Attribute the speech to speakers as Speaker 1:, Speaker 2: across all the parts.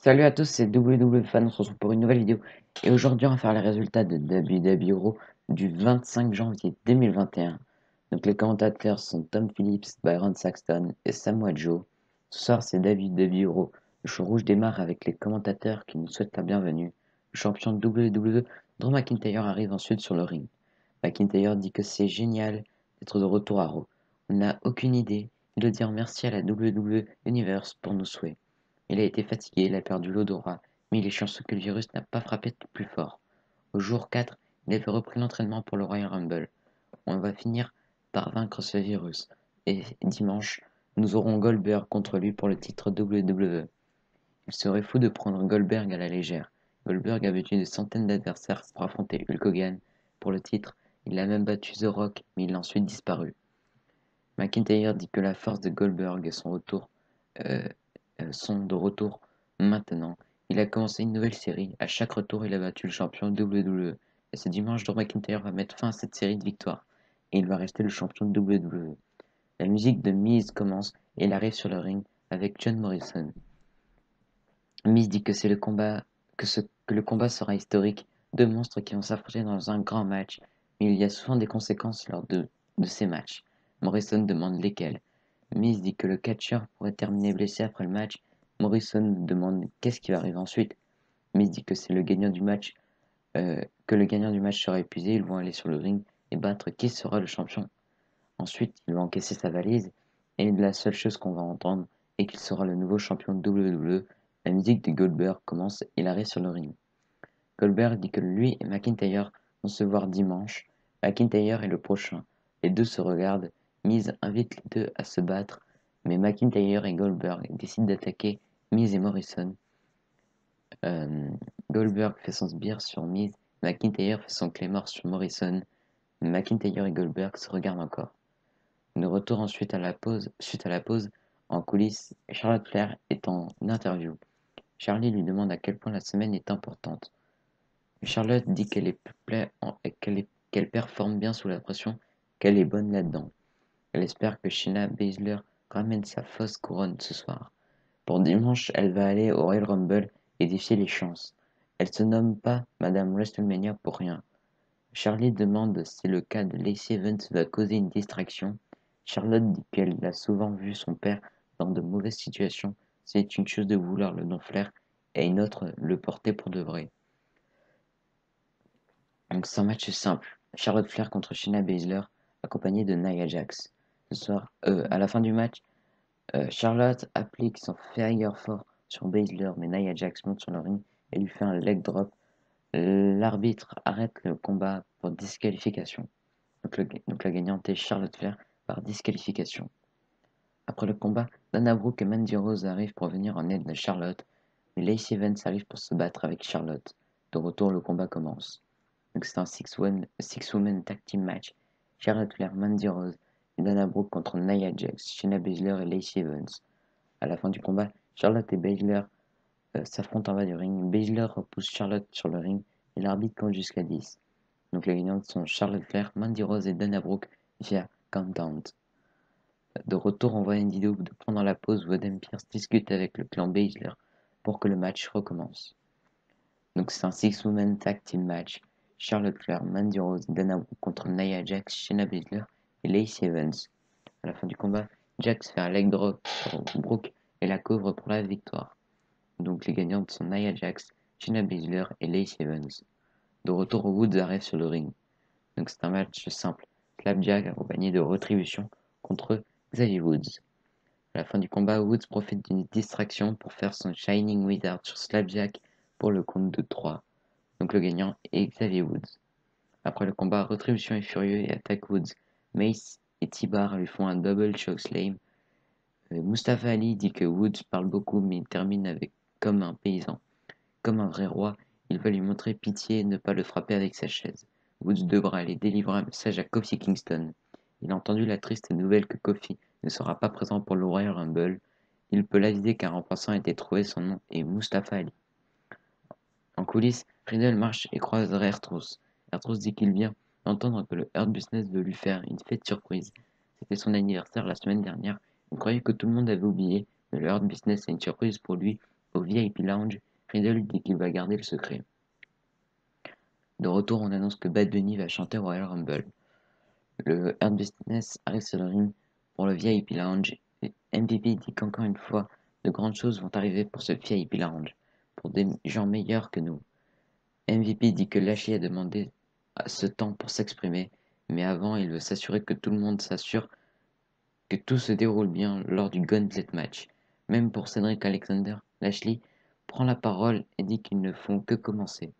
Speaker 1: Salut à tous, c'est WWFan, on se retrouve pour une nouvelle vidéo. Et aujourd'hui, on va faire les résultats de WWE Raw du 25 janvier 2021. Donc les commentateurs sont Tom Phillips, Byron Saxton et Samoa Joe. Ce soir, c'est WWE Raw. Le show rouge démarre avec les commentateurs qui nous souhaitent la bienvenue. Le champion de WWE, Drew McIntyre, arrive ensuite sur le ring. McIntyre dit que c'est génial d'être de retour à Raw. On n'a aucune idée. Il doit dire merci à la WWE Universe pour nos souhaits. Il a été fatigué, il a perdu l'odorat, mais il est chanceux que le virus n'a pas frappé plus fort. Au jour 4, il avait repris l'entraînement pour le Royal Rumble. On va finir par vaincre ce virus. Et dimanche, nous aurons Goldberg contre lui pour le titre WWE. Il serait fou de prendre Goldberg à la légère. Goldberg a battu des centaines d'adversaires pour affronter Hulk Hogan pour le titre. Il a même battu The Rock, mais il a ensuite disparu. McIntyre dit que la force de Goldberg et son retour euh, sont de retour maintenant. Il a commencé une nouvelle série. À chaque retour, il a battu le champion WWE. Et ce dimanche, Drew McIntyre va mettre fin à cette série de victoires. Et il va rester le champion de WWE. La musique de Miz commence et il arrive sur le ring avec John Morrison. Miz dit que c'est le combat, que le combat sera historique. Deux monstres qui vont s'affronter dans un grand match. Mais il y a souvent des conséquences lors de ces matchs. Morrison demande lesquelles. Miz dit que le catcheur pourrait terminer blessé après le match. Morrison demande qu'est-ce qui va arriver ensuite. Miz dit que c'est le gagnant du match, que le gagnant du match sera épuisé. Ils vont aller sur le ring et battre qui sera le champion. Ensuite, il va encaisser sa valise et la seule chose qu'on va entendre est qu'il sera le nouveau champion de WWE. La musique de Goldberg commence et il arrive sur le ring. Goldberg dit que lui et McIntyre vont se voir dimanche. McIntyre est le prochain. Les deux se regardent. Miz invite les deux à se battre, mais McIntyre et Goldberg décident d'attaquer Miz et Morrison. Euh, Goldberg fait son sbire sur Miz, McIntyre fait son claymore sur Morrison. McIntyre et Goldberg se regardent encore. De retour ensuite à la pause, suite à la pause, en coulisses, Charlotte Flair est en interview. Charlie lui demande à quel point la semaine est importante. Charlotte dit qu'elle performe bien sous la pression, qu'elle est bonne là-dedans. Elle espère que Shayna Baszler ramène sa fausse couronne ce soir. Pour dimanche, elle va aller au Royal Rumble et défier les chances. Elle se nomme pas Madame WrestleMania pour rien. Charlie demande si le cas de Lacey Evans va causer une distraction. Charlotte dit qu'elle a souvent vu son père dans de mauvaises situations. C'est une chose de vouloir le nom Flair et une autre le porter pour de vrai. Donc c'est un match simple. Charlotte Flair contre Shayna Baszler, accompagnée de Nia Jax. Ce soir, à la fin du match, Charlotte applique son Fire Four sur Baszler, mais Nia Jax monte sur le ring et lui fait un leg drop. L'arbitre arrête le combat pour disqualification. Donc la gagnante est Charlotte Flair par disqualification. Après le combat, Dana Brooke et Mandy Rose arrivent pour venir en aide de Charlotte, mais Lacey Evans arrive pour se battre avec Charlotte. De retour, le combat commence. Donc c'est un six-woman tag team match. Charlotte Flair, Mandy Rose et Dana Brooke contre Nia Jax, Shayna Baszler et Lacey Evans. À la fin du combat, Charlotte et Baszler s'affrontent en bas du ring. Baszler repousse Charlotte sur le ring et l'arbitre compte jusqu'à 10. Donc les gagnantes sont Charlotte Flair, Mandy Rose et Dana Brooke via Countdown. De retour, on voit une vidéo de pendant la pause où Adam Pearce discute avec le clan Baszler pour que le match recommence. Donc c'est un six-woman tag team match. Charlotte Flair, Mandy Rose, Dana Brooke contre Nia Jax, Shayna Baszler et Lacey Evans. À la fin du combat, Jax fait un leg drop sur Brooke et la couvre pour la victoire. Donc les gagnantes sont Nia Jax, Shayna Baszler et Lacey Evans. De retour, Woods arrive sur le ring. Donc c'est un match simple. Slapjack accompagné de Retribution contre Xavier Woods. À la fin du combat, Woods profite d'une distraction pour faire son Shining Wizard sur Slapjack pour le compte de 3. Donc le gagnant est Xavier Woods. Après le combat, Retribution est furieux et attaque Woods. Mace et T-Bar lui font un double chokeslam. Mustafa Ali dit que Woods parle beaucoup mais il termine avec comme un paysan. Comme un vrai roi, il va lui montrer pitié et ne pas le frapper avec sa chaise. Woods devra aller délivrer un message à Kofi Kingston. Il a entendu la triste nouvelle que Kofi ne sera pas présent pour le Royal Rumble. Il peut l'aviser qu'un remplaçant a été trouvé, son nom est Mustafa Ali. En coulisses, Riddle marche et croise R-Truth. R-Truth dit qu'il vient d'entendre que le Hurt Business veut lui faire une fête surprise. C'était son anniversaire la semaine dernière. Il croyait que tout le monde avait oublié, mais le Hurt Business a une surprise pour lui au VIP Lounge, Riddle dit qu'il va garder le secret. De retour, on annonce que Bad Bunny va chanter au Royal Rumble. Le Hurt Business arrive sur le ring pour le VIP Lounge. Et MVP dit qu'encore une fois, de grandes choses vont arriver pour ce VIP Lounge, pour des gens meilleurs que nous. MVP dit que Lashley a demandé ce temps pour s'exprimer, mais avant, il veut s'assurer que tout le monde s'assure que tout se déroule bien lors du Gauntlet match. Même pour Cedric Alexander, Lashley prend la parole et dit qu'ils ne font que commencer.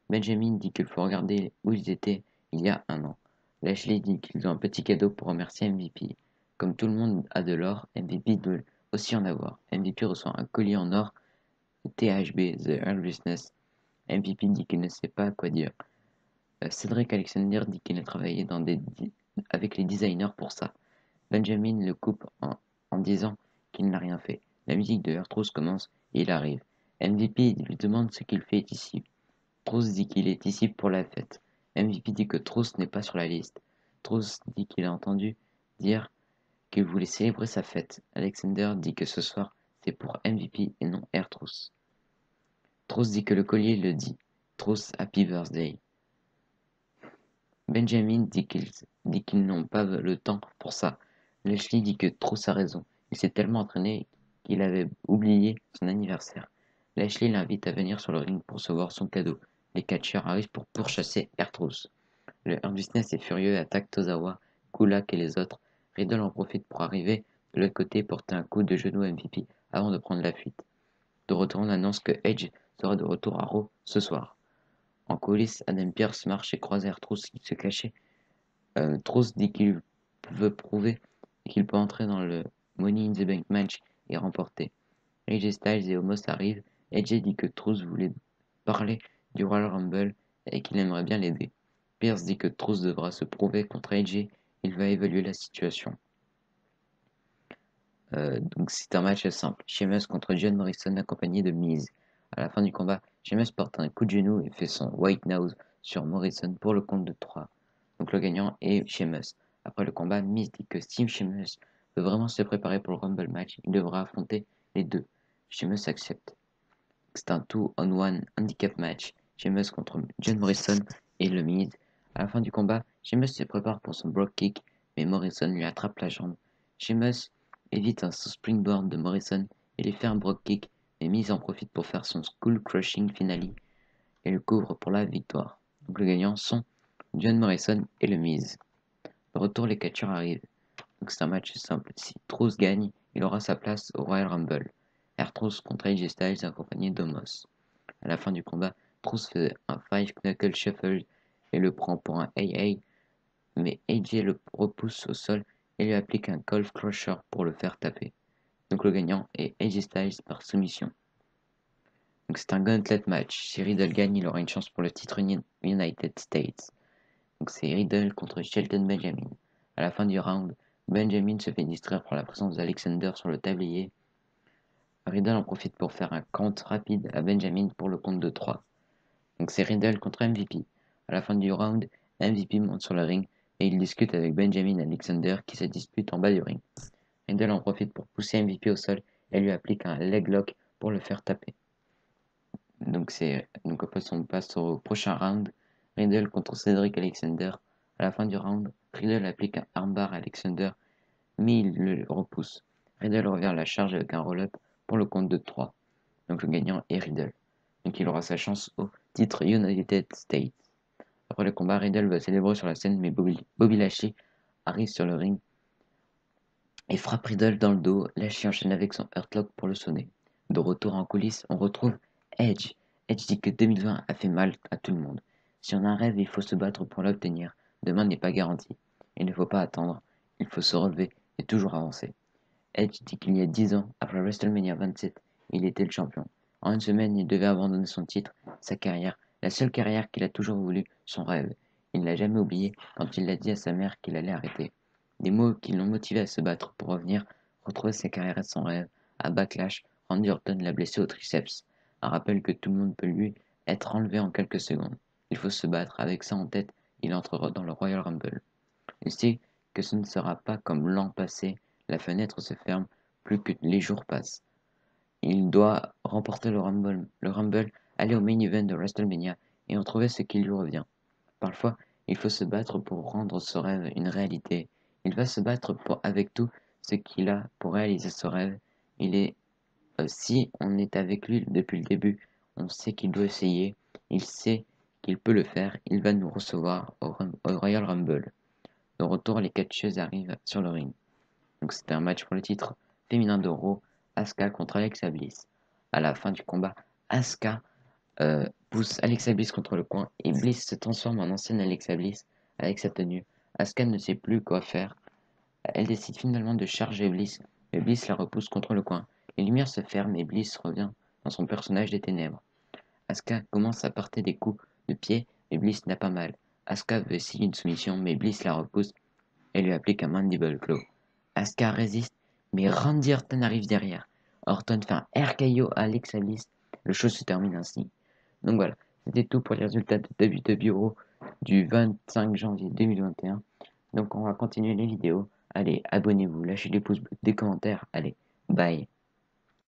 Speaker 1: Benjamin dit qu'il faut regarder où ils étaient il y a un an. Lashley dit qu'ils ont un petit cadeau pour remercier MVP. Comme tout le monde a de l'or, MVP doit aussi en avoir. MVP reçoit un collier en or, THB, The Earl Business. MVP dit qu'il ne sait pas quoi dire. Cedric Alexander dit qu'il a travaillé avec les designers pour ça. Benjamin le coupe en disant qu'il n'a rien fait. La musique de Earth commence et il arrive. MVP lui demande ce qu'il fait ici. Trousse dit qu'il est ici pour la fête. MVP dit que Trousse n'est pas sur la liste. Trousse dit qu'il a entendu dire qu'il voulait célébrer sa fête. Alexander dit que ce soir c'est pour MVP et non Trousse. Trousse dit que le collier le dit. Trousse Happy Birthday. Benjamin dit qu'ils n'ont pas le temps pour ça. Lashley dit que Trousse a raison. Il s'est tellement entraîné qu'il avait oublié son anniversaire. Lashley l'invite à venir sur le ring pour recevoir son cadeau. Les catcheurs arrivent pour pourchasser R-Truth. Le Hurt Business est furieux et attaque Tozawa, Kulak et les autres. Riddle en profite pour arriver de l'autre côté et porter un coup de genou à MVP avant de prendre la fuite. De retour, on annonce que Edge sera de retour à Raw ce soir. En coulisses, Adam Pearce marche et croise R-Truth qui se cachait. Truth dit qu'il veut prouver qu'il peut entrer dans le Money in the Bank match et remporter. AJ Styles et Omos arrivent. AJ dit que Truth voulait parler du Royal Rumble et qu'il aimerait bien l'aider. Pierce dit que Truth devra se prouver contre AJ. Il va évaluer la situation. Donc c'est un match simple. Sheamus contre John Morrison accompagné de Miz. À la fin du combat, Sheamus porte un coup de genou et fait son White Nose sur Morrison pour le compte de 3. Donc le gagnant est Sheamus. Après le combat, Miz dit que si Sheamus veut vraiment se préparer pour le Rumble match, il devra affronter les deux. Sheamus accepte. C'est un 2-on-1 handicap match. Sheamus contre John Morrison et le Miz. À la fin du combat, Sheamus se prépare pour son Brogue Kick, mais Morrison lui attrape la jambe. Sheamus évite un springboard de Morrison et lui fait un Brogue Kick, mais Miz en profite pour faire son Skull Crushing Finale et le couvre pour la victoire. Donc les gagnants sont John Morrison et le Miz. De retour, les catcheurs arrivent. Donc c'est un match simple. Si Truth gagne, il aura sa place au Royal Rumble. R-Truth contre AJ Styles accompagné d'Omos. À la fin du combat, Truth fait un 5 Knuckle Shuffle et le prend pour un AA, mais AJ le repousse au sol et lui applique un Golf Crusher pour le faire taper. Donc le gagnant est AJ Styles par soumission. Donc c'est un gauntlet match. Si Riddle gagne, il aura une chance pour le titre United States. Donc c'est Riddle contre Shelton Benjamin. À la fin du round, Benjamin se fait distraire par la présence d'Alexander sur le tablier. Riddle en profite pour faire un count rapide à Benjamin pour le compte de 3. Donc c'est Riddle contre MVP. À la fin du round, MVP monte sur le ring et il discute avec Benjamin Alexander qui se dispute en bas du ring. Riddle en profite pour pousser MVP au sol et lui applique un leg lock pour le faire taper. Donc on passe au prochain round. Riddle contre Cedric Alexander. À la fin du round, Riddle applique un armbar à Alexander, mais il le repousse. Riddle revient à la charge avec un roll-up pour le compte de 3. Donc le gagnant est Riddle. Donc il aura sa chance au titre United States. Après le combat, Riddle va célébrer sur la scène, mais Bobby Lashley arrive sur le ring et frappe Riddle dans le dos. Lashley enchaîne avec son Hurtlock pour le sonner. De retour en coulisses, on retrouve Edge. Edge dit que 2020 a fait mal à tout le monde. Si on a un rêve, il faut se battre pour l'obtenir. Demain n'est pas garanti. Il ne faut pas attendre. Il faut se relever et toujours avancer. Edge dit qu'il y a 10 ans, après WrestleMania 27, il était le champion. En une semaine, il devait abandonner son titre, sa carrière, la seule carrière qu'il a toujours voulu, son rêve. Il ne l'a jamais oublié quand il l'a dit à sa mère qu'il allait arrêter. Des mots qui l'ont motivé à se battre pour revenir, retrouver sa carrière et son rêve. À Backlash, Randy Orton l'a blessé au triceps. Un rappel que tout le monde peut lui être enlevé en quelques secondes. Il faut se battre, avec ça en tête, il entrera dans le Royal Rumble. Il sait que ce ne sera pas comme l'an passé, la fenêtre se ferme plus que les jours passent. Il doit remporter le Rumble, aller au main event de WrestleMania et retrouver ce qui lui revient. Parfois, il faut se battre pour rendre ce rêve une réalité. Il va se battre avec tout ce qu'il a pour réaliser ce rêve. Si on est avec lui depuis le début, on sait qu'il doit essayer, il sait qu'il peut le faire, il va nous recevoir au Royal Rumble. De retour, les catcheuses arrivent sur le ring. Donc c'était un match pour le titre féminin de Raw, Asuka contre Alexa Bliss. À la fin du combat, Asuka pousse Alexa Bliss contre le coin et Bliss se transforme en ancienne Alexa Bliss avec sa tenue. Asuka ne sait plus quoi faire. Elle décide finalement de charger Bliss, mais Bliss la repousse contre le coin. Les lumières se ferment et Bliss revient dans son personnage des ténèbres. Asuka commence à porter des coups de pied, mais Bliss n'a pas mal. Asuka veut essayer une soumission, mais Bliss la repousse et lui applique un mandible claw. Asuka résiste, mais Randy Orton arrive derrière. Orton fait un RKO à Alexa Bliss. Le show se termine ainsi. Donc voilà, c'était tout pour les résultats de WWE Raw du 25 janvier 2021. Donc on va continuer les vidéos. Allez, abonnez-vous, lâchez des pouces bleus, des commentaires. Allez, bye.